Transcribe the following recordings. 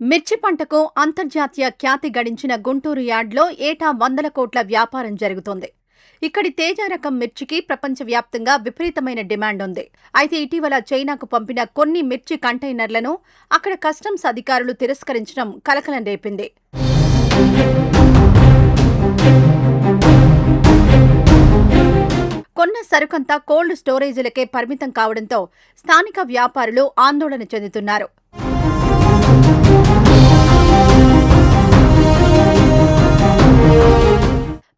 మిర్చి పంటకు అంతర్జాతీయ ఖ్యాతి గడించిన గుంటూరు యార్డ్లో ఏటా 100 కోట్ల వ్యాపారం జరుగుతోంది. ఇక్కడి తేజ రకం మిర్చికి ప్రపంచవ్యాప్తంగా విపరీతమైన డిమాండ్ ఉంది. అయితే ఇటీవల చైనాకు పంపిన కొన్ని మిర్చి కంటైనర్లను అక్కడ కస్టమ్స్ అధికారులు తిరస్కరించడం కలకలం రేపింది. కొన్న సరుకంతా కోల్డ్ స్టోరేజీలకే పరిమితం కావడంతో స్థానిక వ్యాపారులు ఆందోళన చెందుతున్నారు.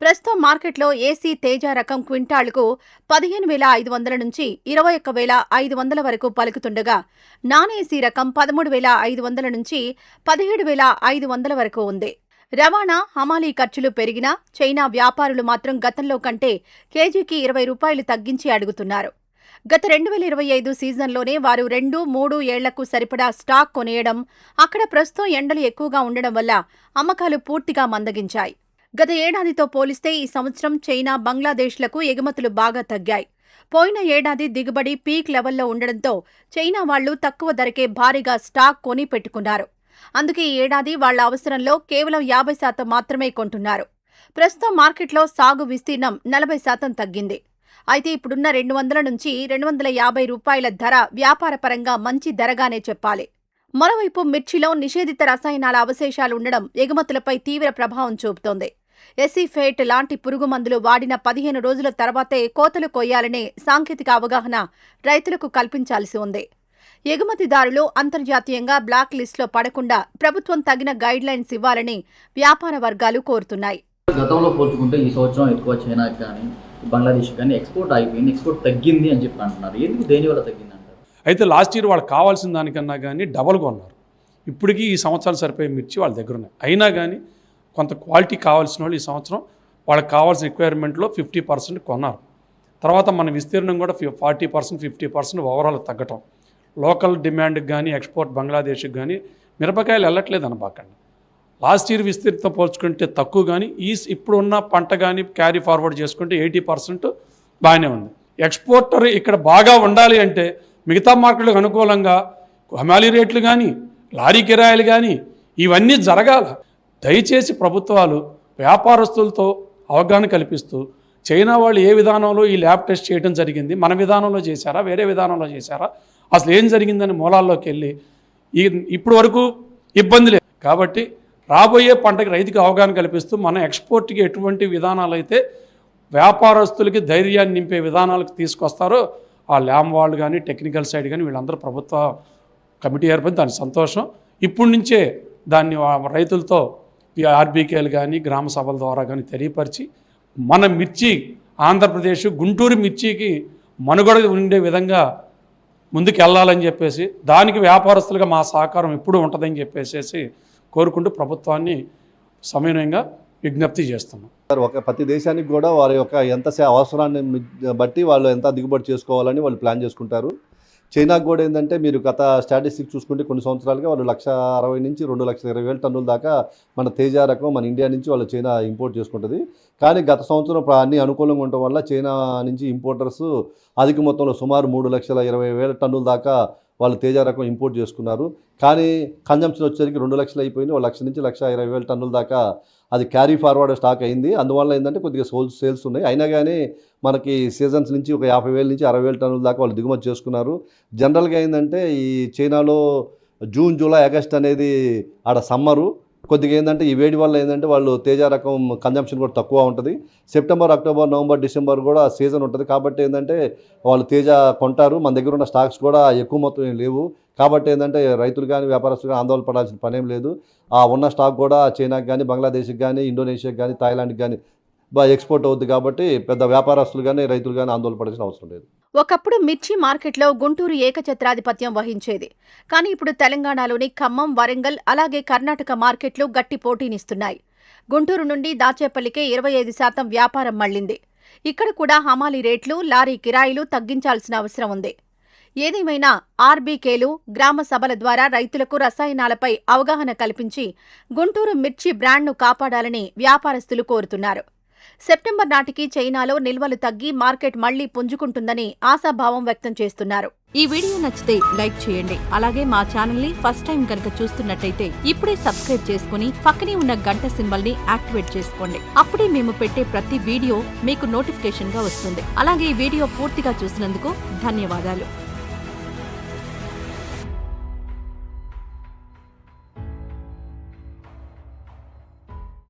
ప్రస్తుతం మార్కెట్లో ఏసీ తేజ రకం క్వింటాళ్లకు 15,500 నుంచి 21,500 వరకు పలుకుతుండగా నాన్ ఏసీ రకం 13,500 నుంచి 17,500 వరకు ఉంది. రవాణా, హమాలీ ఖర్చులు పెరిగినా చైనా వ్యాపారులు మాత్రం గతంలో కంటే కేజీకి 20 రూపాయలు తగ్గించి అడుగుతున్నారు. గత 2025 సీజన్లోనే వారు 2-3 ఏళ్లకు సరిపడా స్టాక్ కొనేయడం, అక్కడ ప్రస్తుతం ఎండలు ఎక్కువగా ఉండడం వల్ల అమ్మకాలు పూర్తిగా మందగించాయి. గత ఏడాదితో పోలిస్తే ఈ సంవత్సరం చైనా, బంగ్లాదేశ్లకు ఎగుమతులు బాగా తగ్గాయి. పోయిన ఏడాది దిగుబడి పీక్ లెవెల్లో ఉండడంతో చైనా వాళ్లు తక్కువ ధరకే భారీగా స్టాక్ కొని పెట్టుకున్నారు. అందుకే ఈ ఏడాది వాళ్ల అవసరంలో కేవలం 50% మాత్రమే కొంటున్నారు. ప్రస్తుతం మార్కెట్లో సాగు విస్తీర్ణం 40% తగ్గింది. అయితే ఇప్పుడున్న 200 నుంచి 250 రూపాయల ధర వ్యాపారపరంగా మంచి ధరగానే చెప్పాలి. మరోవైపు మిర్చిలో నిషేధిత రసాయనాల అవశేషాలుండడం ఎగుమతులపై తీవ్ర ప్రభావం చూపుతోంది. ఎసిఫేట్ లాంటి పురుగు మందులు వాడిన 15 రోజుల తర్వాతే కోతలు కొయ్యాలనే సాంకేతిక అవగాహన రైతులకు కల్పించాల్సి ఉంది. ఎగుమతిదారులు అంతర్జాతీయంగా బ్లాక్ లిస్టులో పడకుండా ప్రభుత్వం తగిన గైడ్లైన్స్ ఇవ్వాలని వ్యాపార వర్గాలు కోరుతున్నాయి. గతంలో పోల్చుకుంటే ఈ సంవత్సరం ఎక్కువ చైనాకి కానీ బంగ్లాదేశ్ కానీ ఎక్స్పోర్ట్ అయిపోయింది, ఎక్స్పోర్ట్ తగ్గింది అని చెప్పి అంటున్నారు. ఎందుకు, దేనివల్ల తగ్గింది అంటారు? అయితే లాస్ట్ ఇయర్ వాళ్ళకి కావాల్సిన దానికన్నా కానీ డబల్ కొన్నారు. ఇప్పటికీ ఈ సంవత్సరాలు సరిపోయే మిర్చి వాళ్ళ దగ్గర ఉన్నాయి. అయినా కానీ కొంత క్వాలిటీ కావాల్సిన వాళ్ళు ఈ సంవత్సరం వాళ్ళకి కావాల్సిన రిక్వైర్మెంట్లో 50% కొన్నారు. తర్వాత మన విస్తీర్ణం కూడా 40%, 50% ఓవరాల్ తగ్గటం. లోకల్ డిమాండ్కి కానీ ఎక్స్పోర్ట్ బంగ్లాదేశ్కి కానీ మిరపకాయలు వెళ్ళట్లేదు అనబాకండి. లాస్ట్ ఇయర్ విస్తీర్ణంతో పోల్చుకుంటే తక్కువ, కానీ ఇప్పుడున్న పంట కానీ క్యారీ ఫార్వర్డ్ చేసుకుంటే 80% బాగానే ఉంది. ఎక్స్పోర్టర్ ఇక్కడ బాగా ఉండాలి అంటే మిగతా మార్కెట్లకు అనుకూలంగా హమాలీ రేట్లు కానీ లారీ కిరాయిలు కానీ ఇవన్నీ జరగాల. దయచేసి ప్రభుత్వాలు వ్యాపారస్తులతో అవగాహన కల్పిస్తూ చైనా వాళ్ళు ఏ విధానంలో ఈ ల్యాబ్ టెస్ట్ చేయడం జరిగింది, మన విధానంలో చేశారా, వేరే విధానంలో చేశారా, అసలు ఏం జరిగిందని మూలాల్లోకి వెళ్ళి ఇప్పుడు వరకు ఇబ్బంది లేదు. కాబట్టి రాబోయే పంటకి రైతుకి అవగాహన కల్పిస్తూ మన ఎక్స్పోర్ట్కి ఎటువంటి విధానాలు అయితే వ్యాపారస్తులకి ధైర్యాన్ని నింపే విధానాలకు తీసుకొస్తారో ఆ ల్యాబ్ వాళ్ళు కానీ టెక్నికల్ సైడ్ కానీ వీళ్ళందరూ ప్రభుత్వ కమిటీ ఏర్పడి దాని సంతోషం. ఇప్పటి నుంచే దాన్ని రైతులతో ఆర్బీకేలు కానీ గ్రామ సభల ద్వారా కానీ తెలియపరిచి మన మిర్చి ఆంధ్రప్రదేశ్ గుంటూరు మిర్చికి మనుగడ ఉండే విధంగా ముందుకు వెళ్ళాలని చెప్పేసి దానికి వ్యాపారస్తులుగా మా సహకారం ఎప్పుడూ ఉంటుందని చెప్పేసి కోరుకుంటూ ప్రభుత్వాన్ని సమన్వయంగా విజ్ఞప్తి చేస్తున్నాం. ప్రతి దేశానికి కూడా వారి యొక్క ఎంత అవసరాన్ని బట్టి వాళ్ళు ఎంత దిగుబడి చేసుకోవాలని వాళ్ళు ప్లాన్ చేసుకుంటారు. చైనాకు కూడా ఏంటంటే మీరు గత స్టాటిస్టిక్స్ చూసుకుంటే కొన్ని సంవత్సరాలుగా వాళ్ళు 1,60,000 నుంచి 2,20,000 టన్నుల దాకా మన తేజ రకం మన ఇండియా నుంచి వాళ్ళు చైనా ఇంపోర్ట్ చేసుకుంటుంది. కానీ గత సంవత్సరం అన్ని అనుకూలంగా ఉండటం వల్ల చైనా నుంచి ఇంపోర్టర్స్ అధిక మొత్తంలో సుమారు 3,20,000 టన్నుల దాకా వాళ్ళు తేజ రకం ఇంపోర్ట్ చేసుకున్నారు. కానీ కన్జంప్షన్ వచ్చేసరికి 2 లక్షలు అయిపోయింది. 1,00,000 నుంచి 1,20,000 టన్నుల దాకా అది క్యారీ ఫార్వర్డ్ స్టాక్ అయింది. అందువల్ల ఏంటంటే కొద్దిగా సేల్స్ ఉన్నాయి. అయినా కానీ మనకి సీజన్స్ నుంచి ఒక 50,000 నుంచి 60,000 టన్నుల దాకా వాళ్ళు దిగుమతి చేసుకున్నారు. జనరల్గా ఏంటంటే ఈ చైనాలో జూన్, జూలై, ఆగస్ట్ అనేది ఆడ సమ్మరు. కొద్దిగా ఏంటంటే ఈ వేడి వల్ల ఏంటంటే వాళ్ళు తేజ రకం కన్జంప్షన్ కూడా తక్కువ ఉంటుంది. సెప్టెంబర్, అక్టోబర్, నవంబర్, డిసెంబర్ కూడా సీజన్ ఉంటుంది. కాబట్టి ఏంటంటే వాళ్ళు తేజ కొంటారు. మన దగ్గర ఉన్న స్టాక్స్ కూడా ఎక్కువ మొత్తం ఏం లేవు. కాబట్టి ఏంటంటే రైతులు కానీ వ్యాపారస్తులు కానీ ఆందోళన పడాల్సిన పనేం లేదు. ఆ ఉన్న స్టాక్ కూడా చైనాకి కానీ బంగ్లాదేశ్కి కానీ ఇండోనేషియాకి కానీ థాయిలాండ్కి కానీ ఎక్స్పోర్ట్ అవుద్ది. కాబట్టి పెద్ద వ్యాపారస్తులు కానీ రైతులు కానీ ఆందోళన పడాల్సిన అవసరం లేదు. ఒకప్పుడు మిర్చి మార్కెట్లో గుంటూరు ఏకఛత్రాధిపత్యం వహించేది. కానీ ఇప్పుడు తెలంగాణలోని ఖమ్మం, వరంగల్ అలాగే కర్ణాటక మార్కెట్లు గట్టి పోటీనిస్తున్నాయి. గుంటూరు నుండి దాచేపల్లికే 25% వ్యాపారం మళ్లింది. ఇక్కడ కూడా హమాలీ రేట్లు, లారీ కిరాయిలు తగ్గించాల్సిన అవసరం ఉంది. ఏదేమైనా ఆర్బీకేలు, గ్రామ సభల ద్వారా రైతులకు రసాయనాలపై అవగాహన కల్పించి గుంటూరు మిర్చి బ్రాండ్ను కాపాడాలని వ్యాపారస్తులు కోరుతున్నారు. సెప్టెంబర్ నాటికి చైనాలో నిల్వలు తగ్గి మార్కెట్ మళ్లీ పుంజుకుంటుందని ఆశాభావం వ్యక్తం చేస్తున్నారు. ఈ వీడియో నచ్చితే లైక్ చేయండి. అలాగే మా ఛానల్ ని ఫస్ట్ టైం కనుక చూస్తున్నట్టయితే ఇప్పుడే సబ్స్క్రైబ్ చేసుకుని పక్కనే ఉన్న గంట సింబల్ ని యాక్టివేట్ చేసుకోండి. అప్పుడే మేము పెట్టే ప్రతి వీడియో మీకు నోటిఫికేషన్ గా వస్తుంది. అలాగే ఈ వీడియో పూర్తిగా చూసినందుకు ధన్యవాదాలు.